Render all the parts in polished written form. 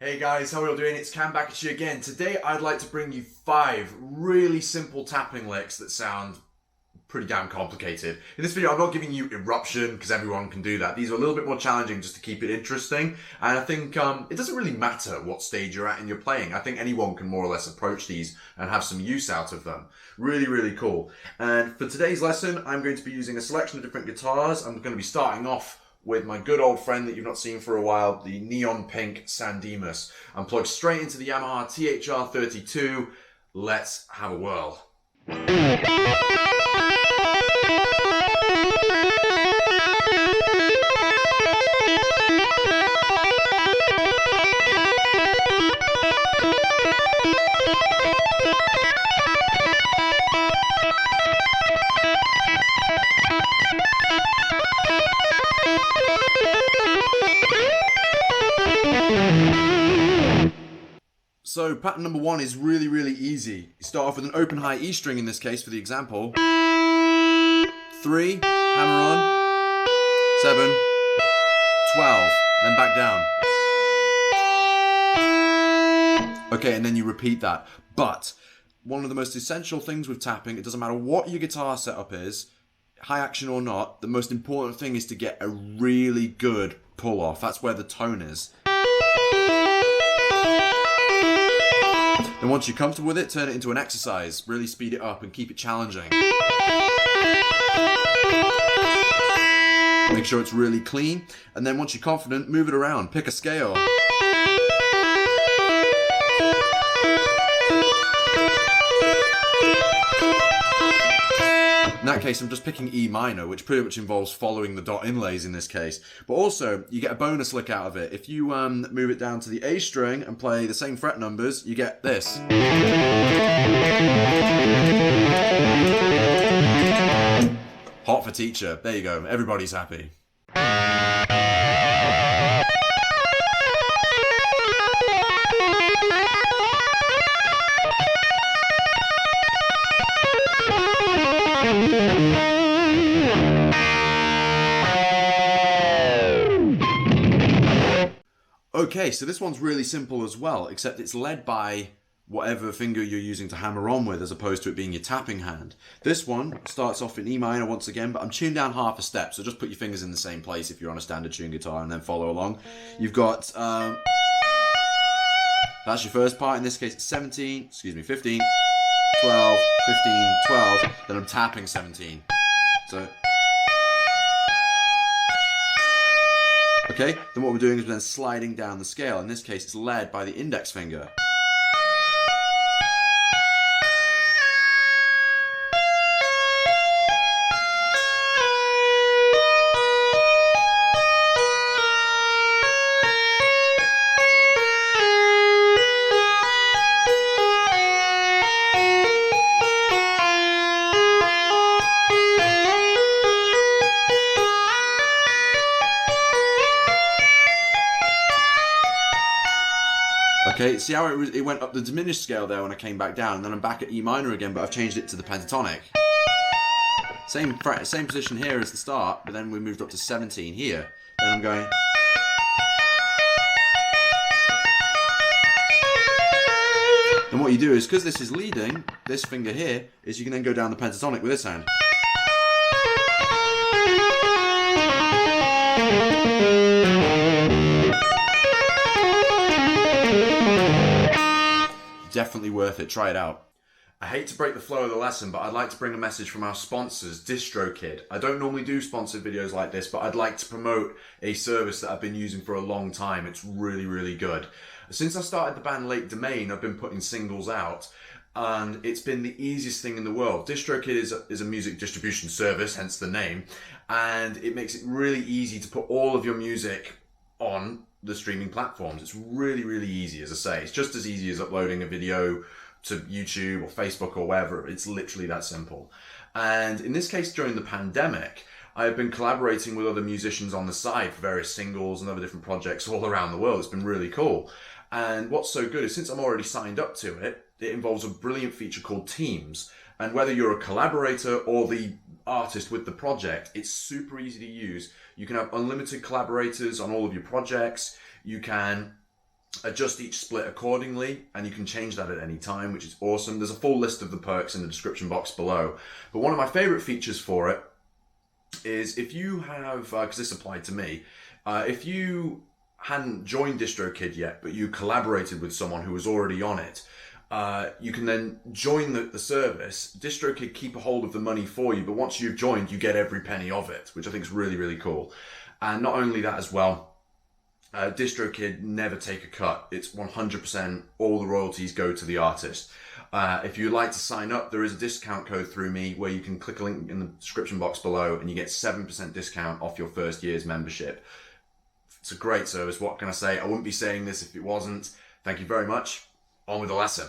Hey guys, how are you all doing? It's Cam back at you again. Today I'd like to bring you 5 really simple tapping licks that sound pretty damn complicated. In this video I'm not giving you eruption because everyone can do that. These are a little bit more challenging just to keep it interesting, and I think it doesn't really matter what stage you're at in your playing. I think anyone can more or less approach these and have some use out of them. Really cool. And for today's lesson I'm going to be using a selection of different guitars. I'm going to be starting off with my good old friend that you've not seen for a while, the neon pink San Dimas. I'm plugged straight into the Yamaha THR32. Let's have a whirl. So pattern number 1 is really easy. You start off with an open high E string in this case for the example. 3, hammer on, 7, 12, then back down. Okay, and then you repeat that. But one of the most essential things with tapping, it doesn't matter what your guitar setup is, high action or not, the most important thing is to get a really good pull off. That's where the tone is. Then once you're comfortable with it, turn it into an exercise. Really speed it up and keep it challenging. Make sure it's really clean. And then once you're confident, move it around. Pick a scale. In that case, I'm just picking E minor, which pretty much involves following the dot inlays in this case. But also, you get a bonus lick out of it. If you move it down to the A string and play the same fret numbers, you get this. Hot for teacher. There you go. Everybody's happy. Okay, so this one's really simple as well, except it's led by whatever finger you're using to hammer on with, as opposed to it being your tapping hand. This one starts off in E minor once again, but I'm tuned down half a step, so just put your fingers in the same place if you're on a standard tuned guitar and then follow along. You've got, that's your first part, in this case it's 15, 12, 15, 12, then I'm tapping 17. So, okay, then what we're doing is we're then sliding down the scale. In this case, it's led by the index finger. Okay, see how it went up the diminished scale there when I came back down, and then I'm back at E minor again, but I've changed it to the pentatonic. Same position here as the start, but then we moved up to 17 here. Then I'm going. And what you do is, because this is leading, this finger here, is you can then go down the pentatonic with this hand. Definitely worth it. Try it out. I hate to break the flow of the lesson, but I'd like to bring a message from our sponsors, DistroKid. I don't normally do sponsored videos like this, but I'd like to promote a service that I've been using for a long time. It's really good. Since I started the band Late Domain, I've been putting singles out, and it's been the easiest thing in the world. DistroKid is a music distribution service, hence the name, and it makes it really easy to put all of your music on the streaming platforms. It's really easy, as I say. It's just as easy as uploading a video to YouTube or Facebook or wherever. It's literally that simple. And in this case, during the pandemic, I've been collaborating with other musicians on the side for various singles and other different projects all around the world. It's been really cool. And what's so good is, since I'm already signed up to it, it involves a brilliant feature called Teams. And whether you're a collaborator or the artist with the project, it's super easy to use. You can have unlimited collaborators on all of your projects. You can adjust each split accordingly, and you can change that at any time, which is awesome. There's a full list of the perks in the description box below. But one of my favorite features for it is if you have, because this applied to me, if you hadn't joined DistroKid yet, but you collaborated with someone who was already on it, you can then join the service. DistroKid keep a hold of the money for you, but once you've joined, you get every penny of it, which I think is really, really cool. And not only that as well, DistroKid never take a cut. It's 100% all the royalties go to the artist. If you'd like to sign up, there is a discount code through me where you can click a link in the description box below and you get 7% discount off your first year's membership. It's a great service. What can I say? I wouldn't be saying this if it wasn't. Thank you very much. On with the lesson.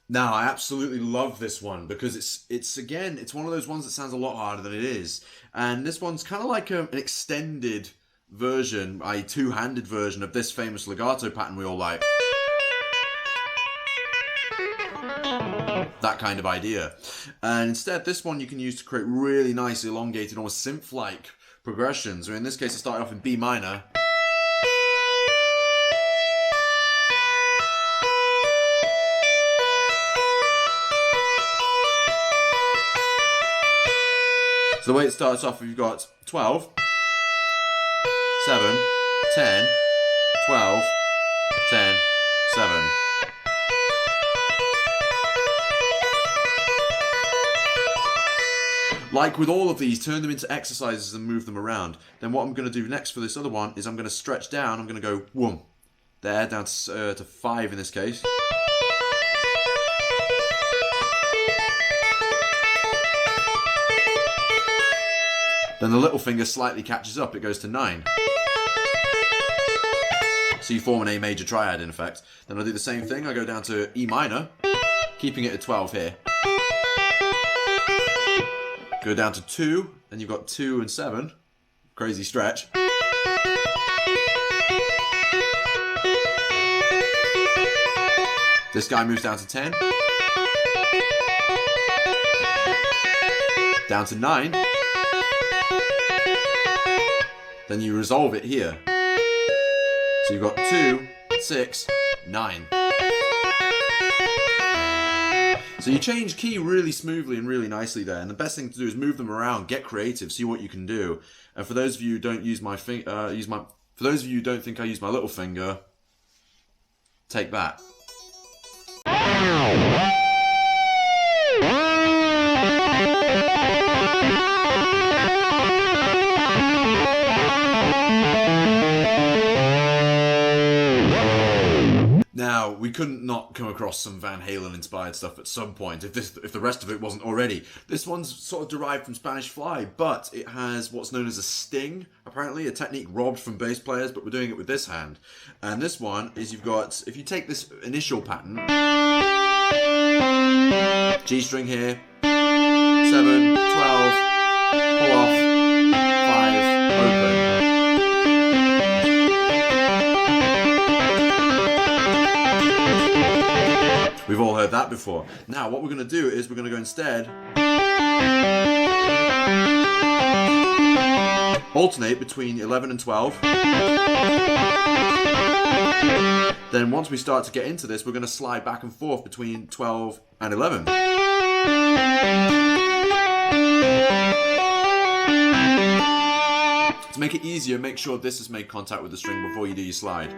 Now, I absolutely love this one because it's one of those ones that sounds a lot harder than it is. And this one's kind of like an extended version, a two-handed version of this famous legato pattern we all like. That kind of idea. And instead, this one you can use to create really nice, elongated, almost synth-like progressions. So in this case, I started off in B minor. So the way it starts off, you've got 12, 7, 10, 12, 10, 7. Like with all of these, turn them into exercises and move them around. Then what I'm going to do next for this other one is I'm going to stretch down. I'm going to go 1, there, down to 5 in this case. Then the little finger slightly catches up, it goes to 9. So you form an A major triad in effect. Then I'll do the same thing, I go down to E minor, keeping it at 12 here. Go down to 2, and you've got 2 and 7. Crazy stretch. This guy moves down to 10. Down to 9. Then you resolve it here. So you've got 2, 6, 9. So you change key really smoothly and really nicely there. And the best thing to do is move them around, get creative, see what you can do. And for those of you who don't use my for those of you who don't think I use my little finger, take that. Now, we couldn't not come across some Van Halen inspired stuff at some point, if the rest of it wasn't already. This one's sort of derived from Spanish Fly, but it has what's known as a sting, apparently, a technique robbed from bass players, but we're doing it with this hand. And this one is you've got, if you take this initial pattern, G string here, 7, 12, pull off, 5, open. We've all heard that before. Now, what we're going to do is we're going to go instead alternate between 11 and 12. Then once we start to get into this, we're going to slide back and forth between 12 and 11. To make it easier, make sure this has made contact with the string before you do your slide.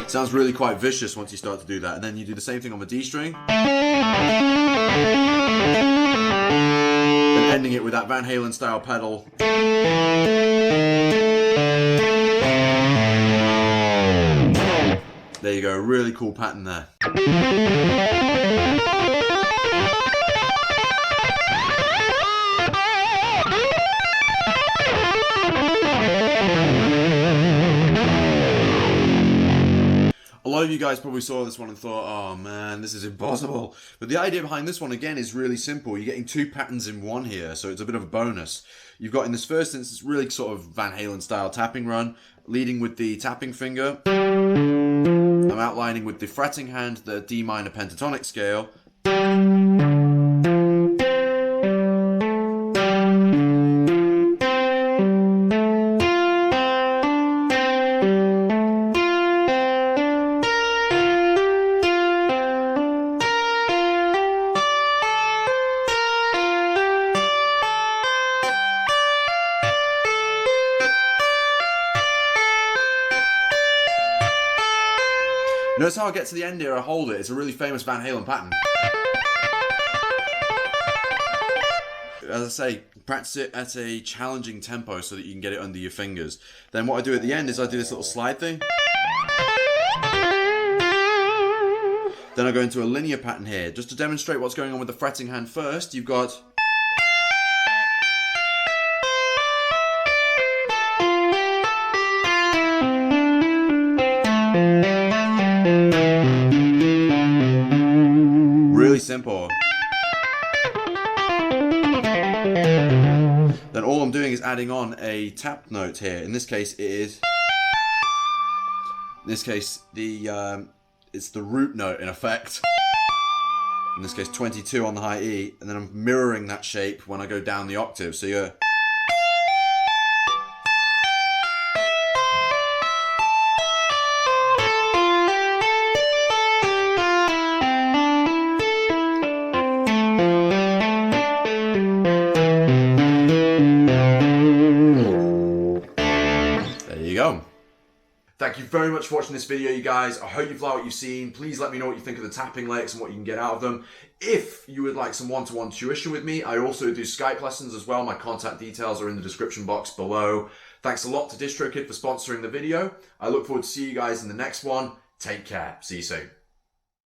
Sounds really quite vicious once you start to do that. And then you do the same thing on the D string. Then ending it with that Van Halen style pedal. There you go, really cool pattern there. A lot of you guys probably saw this one and thought, oh man, this is impossible. But the idea behind this one, again, is really simple. You're getting two patterns in one here, so it's a bit of a bonus. You've got, in this first instance, really sort of Van Halen style tapping run, leading with the tapping finger. I'm outlining with the fretting hand the D minor pentatonic scale. Notice how I get to the end here, I hold it. It's a really famous Van Halen pattern. As I say, practice it at a challenging tempo so that you can get it under your fingers. Then what I do at the end is I do this little slide thing. Then I go into a linear pattern here. Just to demonstrate what's going on with the fretting hand first, you've got... Really simple. Then all I'm doing is adding on a tap note here. In this case, it is. In this case, it's the root note in effect. In this case, 22 on the high E, and then I'm mirroring that shape when I go down the octave. So you're. Go. Thank you very much for watching this video, you guys. I hope you've liked what you've seen. Please let me know what you think of the tapping licks and what you can get out of them. If you would like some one-to-one tuition with me, I also do Skype lessons as well. My contact details are in the description box below. Thanks a lot to DistroKid for sponsoring the video. I look forward to seeing you guys in the next one. Take care. See you soon.